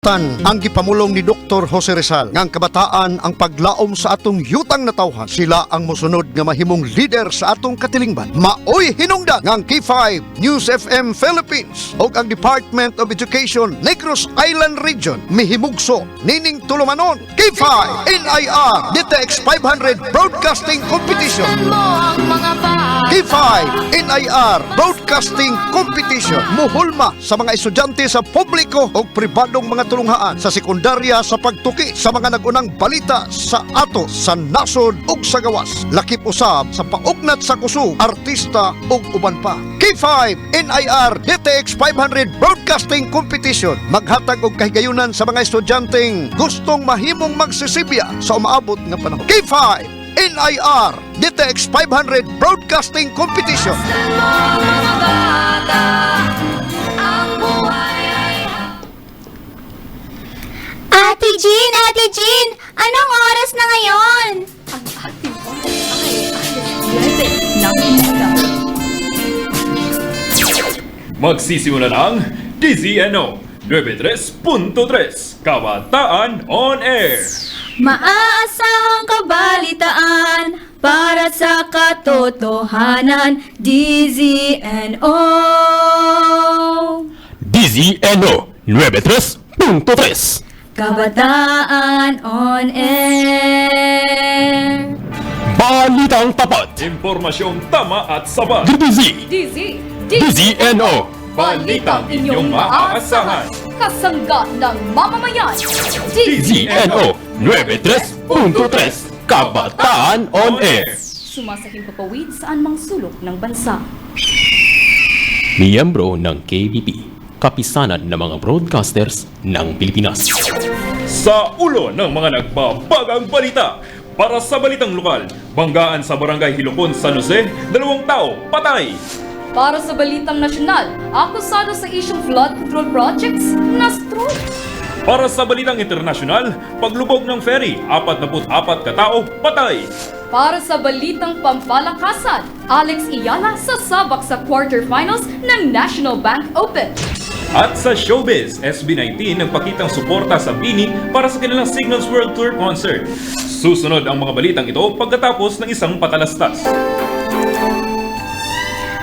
Ang gipamulong ni Dr. Jose Rizal ngang kabataan ang paglaom sa atong yutang na tawhan. Sila ang mosunod nga mahimong leader sa atong katilingban. Maoy hinungdan ngang K5 News FM Philippines o ang Department of Education Negros Island Region mihimugso nining tulumanon K5 NIR DTX 500 Broadcasting Competition. K5 NIR Broadcasting Competition muhulma sa mga estudyante sa publiko o pribadong mga tulunghaan sa sekundarya sa pagtuki sa mga nagunang balita sa ato sa nasod ug sa gawas. Lakip usab sa paugnat sa kusog, artista ug uban pa. K5 NIR DTX 500 Broadcasting Competition maghatag og kahigayunan sa mga estudyanteng gustong mahimong magsisibya sa umaabot nga panahon. K5 NIR DTX 500 Broadcasting Competition. Ate Jean, anong oras na ngayon? Ang ating oras ay alas 7 ng umaga. Magsisimula ng DZNO 93.3 Kabataan on Air. Maaasahang kabalitaan para sa katotohanan. DZNO. DZNO 93.3 Kabataan on Air. Balitang tapat Impormasyong tama at sapat. DZNO Balitang inyong maaasahan. Kasangga ng mamamayan. DZNO 93.3 Kabataan on Air. Sumasahing papawid saan mang sulok ng bansa. Miyembro ng KBP, kapisanan ng mga broadcasters ng Pilipinas. Sa ulo ng mga nagbabagang balita. Para sa balitang lokal, banggaan sa Barangay Hilocon, San Jose, 2 tao patay. Para sa balitang nasyonal, akusado sa isyong flood control projects na stroke. Para sa balitang internasyonal, paglubog ng ferry, 44 katao patay. Para sa balitang pampalakasan, Alex Iyala sasabak sa quarterfinals ng National Bank Open. At sa showbiz, SB19 nagpakitang suporta sa Bini para sa kanilang Signals World Tour concert. Susunod ang mga balitang ito pagkatapos ng isang patalastas.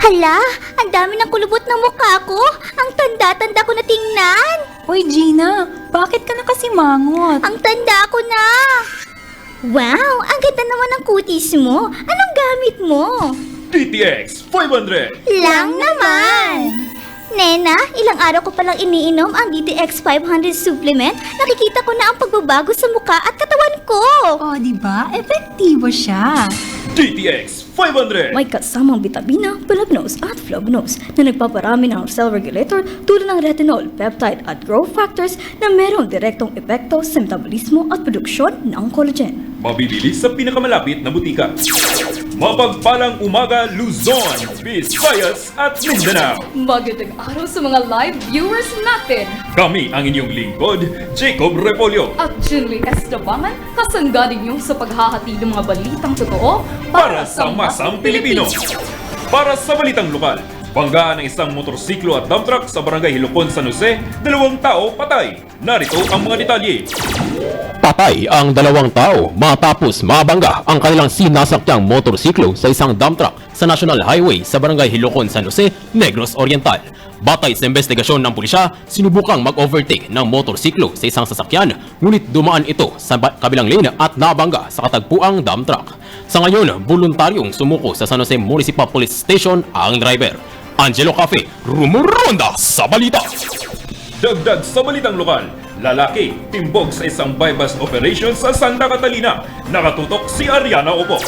Hala, ang dami ng kulubot ng mukha ko. Ang tanda-tanda ko na tingnan. Hoy Gina, bakit ka na kasi mangot? Ang tanda ko na. Wow, ang ganda naman ng kutis mo. Anong gamit mo? DTX 500. Lang naman. Nena, ilang araw ko palang iniinom ang DTX 500 supplement. Nakikita ko na ang pagbabago sa mukha at katawan ko. Oh, di ba? Epektibo siya. DTX 500. May kasamang vitamina, polygynous at flavonoids na nagpaparami ng cell regulator tulad ng retinol, peptide at growth factors na mayroong direktong epekto sa metabolismo at produksyon ng collagen. Mabibili sa pinakamalapit na butika. Mapagpalang umaga Luzon, Visayas at Mindanao. Magandang araw sa mga live viewers natin. Kami ang inyong lingkod, Jacob Repolio. At Junly Estebangan, kasangga ninyo sa paghahati ng mga balitang totoo Para sa masang Pilipino. Para sa balitang lokal, banggaan ng isang motorsiklo at dump truck sa Barangay Hilocon, San Jose, 2 tao patay. Narito ang mga detalye. Patay ang 2 tao matapos mabangga ang kanilang sinasakyang motorsiklo sa isang dump truck sa National Highway sa Barangay Hilocon, San Jose, Negros Oriental. Batay sa investigasyon ng pulisya, sinubukang mag-overtake ng motorsiklo sa isang sasakyan, ngunit dumaan ito sa kabilang lane at nabangga sa katagpuang dump truck. Sa ngayon, voluntaryong sumuko sa San Jose Municipal Police Station ang driver. Angelo Cafe, rumuronda sa balita. Dagdag sa balitang lokal, lalaki timbog sa isang bypass operation sa Santa Catalina. Nakatutok si Ariana Opo.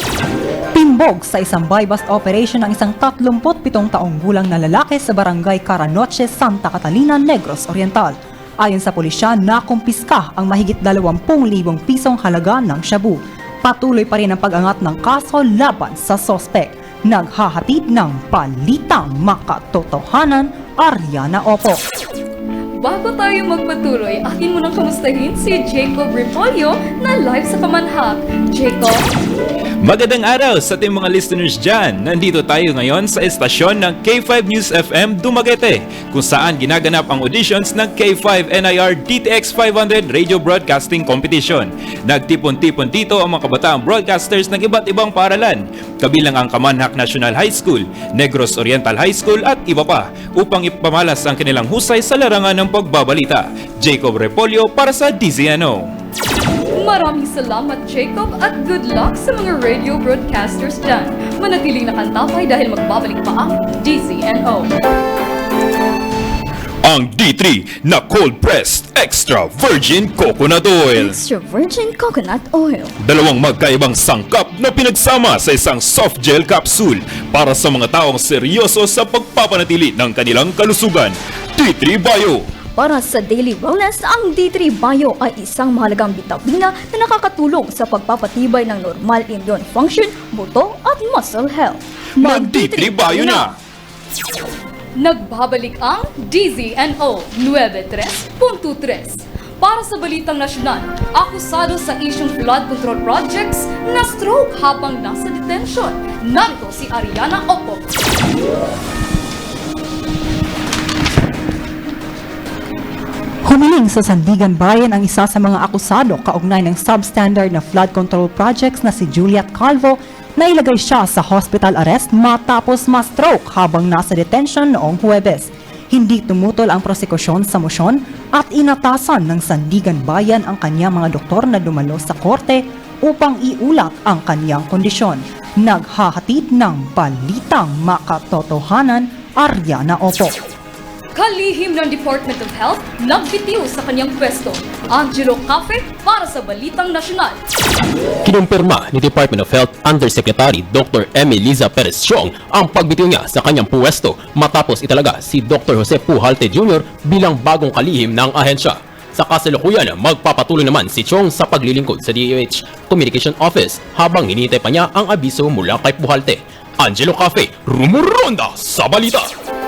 Timbog sa isang buy-bust operation ng isang 37 taong gulang na lalaki sa barangay Caranoche, Santa Catalina, Negros Oriental. Ayon sa pulisya, nakumpiska ang mahigit 20,000 pisong halaga ng shabu. Patuloy pa rin ang pag-angat ng kaso laban sa sospek. Naghahatid ng balitang makatotohanan, Ariana Opo. Bago tayo magpatuloy, atin mo nang kamustahin si Jacob Repolyo na live sa Kamanhak. Jacob? Magandang araw sa ating mga listeners dyan. Nandito tayo ngayon sa estasyon ng K5 News FM Dumaguete, kung saan ginaganap ang auditions ng K5 NIR DTX 500 Radio Broadcasting Competition. Nagtipon-tipon dito ang mga kabataang broadcasters ng iba't ibang paaralan, kabilang ang Kamanhak National High School, Negros Oriental High School at iba pa, upang ipamalas ang kanilang husay sa larangan ng pagbabalita. Jacob Repolyo para sa DZNO. Maraming salamat, Jacob, at good luck sa mga radio broadcasters dyan. Manatiling nakantapay dahil magbabalik pa ang DZNO. Ang D3 na cold-pressed extra virgin coconut oil. Extra virgin coconut oil. Dalawang magkaibang sangkap na pinagsama sa isang soft gel capsule para sa mga taong seryoso sa pagpapanatili ng kanilang kalusugan. D3 Bio. Para sa daily wellness, ang D3 Bio ay isang mahalagang bitamina na nakakatulong sa pagpapatibay ng normal immune function, buto at muscle health. Mag D3 Bio na! Nagbabalik ang DZNO 93.3. Para sa balitang nasyonal, akusado sa isyong flood control projects na stroke habang nasa detention. Narito si Ariana Opo. Humiling sa Sandigan Bayan ang isa sa mga akusado kaugnay ng substandard na flood control projects na si Juliet Calvo na ilagay siya sa hospital arrest matapos ma-stroke habang nasa detention noong Huwebes. Hindi tumutol ang prosekusyon sa mosyon at inatasan ng Sandigan Bayan ang kanyang mga doktor na dumalo sa korte upang iulat ang kanyang kondisyon. Naghahatid ng balitang makatotohanan, Ariana Opo. Kalihim ng Department of Health, nagbitiw sa kanyang pwesto. Angelo Cafe para sa Balitang Nasyonal. Kinumpirma ni Department of Health Undersecretary Dr. Emiliza Perez Chong ang pagbitiw niya sa kanyang puwesto matapos italaga si Dr. Jose Pujalte Jr. bilang bagong kalihim ng ahensya. Sa kasalukuyan, magpapatuloy naman si Chong sa paglilingkod sa DOH Communication Office habang hinihintay pa niya ang abiso mula kay Pujalte. Angelo Cafe, rumuronda sa balita!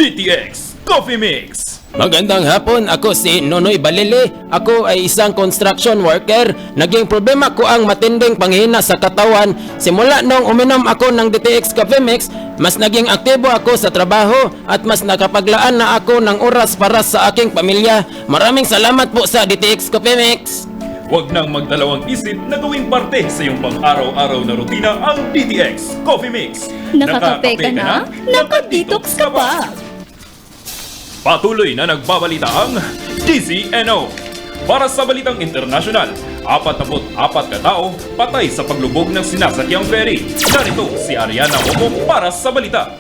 DTX Coffee Mix. Magandang hapon, ako si Nonoy Balele. Ako ay isang construction worker. Naging problema ko ang matinding panghina sa katawan. Simula nung uminom ako ng DTX Coffee Mix, mas naging aktibo ako sa trabaho at mas nakapaglaan na ako ng oras para sa aking pamilya. Maraming salamat po sa DTX Coffee Mix. Huwag nang magdalawang isip na gawing parte sa iyong pang-araw-araw na rutina ang DTX Coffee Mix. Nakakape ka na? Nakadetox ka pa! Patuloy na nagbabalita ang DZNO. Para sa balitang internasyonal, 44 katao patay sa paglubog ng sinasakyang ferry. Narito si Ariana Opo para sa balita.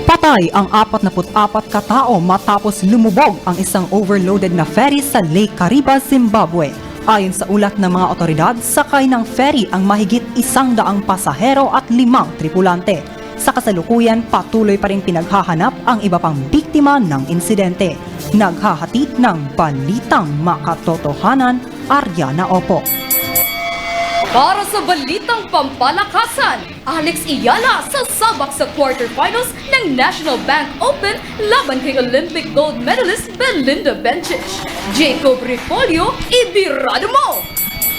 Patay ang 44 katao matapos lumubog ang isang overloaded na ferry sa Lake Kariba, Zimbabwe. Ayon sa ulat ng mga otoridad, sakay ng ferry ang mahigit 100 pasahero at 5 tripulante. Sa kasalukuyan, patuloy pa rin pinaghahanap ang iba pang biktima ng insidente. Naghahatid ng balitang makatotohanan, Ariana Opo. Para sa balitang pampalakasan, Alex Iyala sasabak sa quarterfinals ng National Bank Open laban kay Olympic gold medalist Belinda Bencic. Jacob Repolyo, ibirado mo!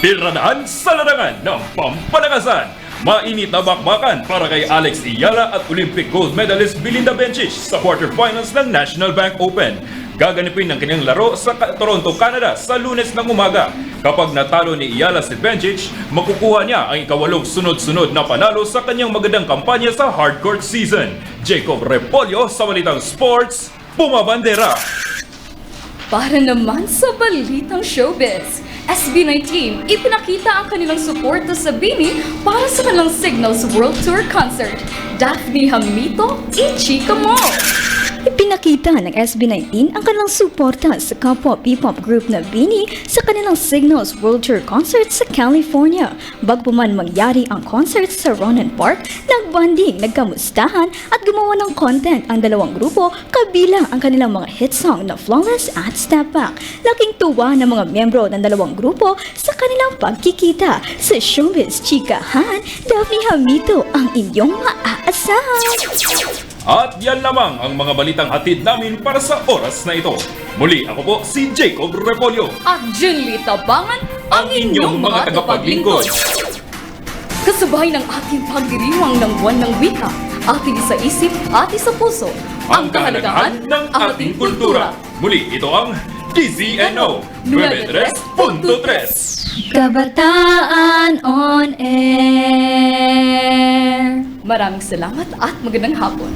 Piradahan sa larangan ng pampalakasan. Mainit na bakbakan para kay Alex Iyala at Olympic gold medalist Belinda Bencic sa quarterfinals ng National Bank Open. Gaganapin ng kanyang laro sa Toronto, Canada sa Lunes ng umaga. Kapag natalo ni Iyala si Bencic, makukuha niya ang ikawalong sunod-sunod na panalo sa kanyang magandang kampanya sa hardcourt season. Jacob Repolyo sa Balitang Sports, Pumabandera! Para naman sa balitang showbiz, SB19 ipinakita ang kanilang suporta sa BINI para sa kanilang Signals World Tour Concert. Daphne Hamito, ichika mo! Ipinakita ng SB19 ang kanilang suporta sa kapwa P-pop group na BINI sa kanilang Signals World Tour Concert sa California. Bago man mangyari ang concert sa Ronan Park, nagbanding, nagkamustahan at gumawa ng content ang dalawang grupo kabilang ang kanilang mga hit song na Flawless at Step Back. Laking tuwa ng mga miyembro ng dalawang grupo sa kanilang pagkikita. Sa Showbiz Chikahan, Daphne Hamito ang inyong maaasahan. At yan lamang ang mga balitang hatid namin para sa oras na ito. Muli ako po si Jacob Repolyo, At Jinly Tabangan, ang inyong mga tagapaglingkod. Kasabay ng ating pagdiriwang ng buwan ng wika, ating sa isip at sa puso, Ang kahalagahan ng ating kultura. Muli ito ang DZNO 93.3. Kabataan on Air. Maraming salamat at magandang hapon.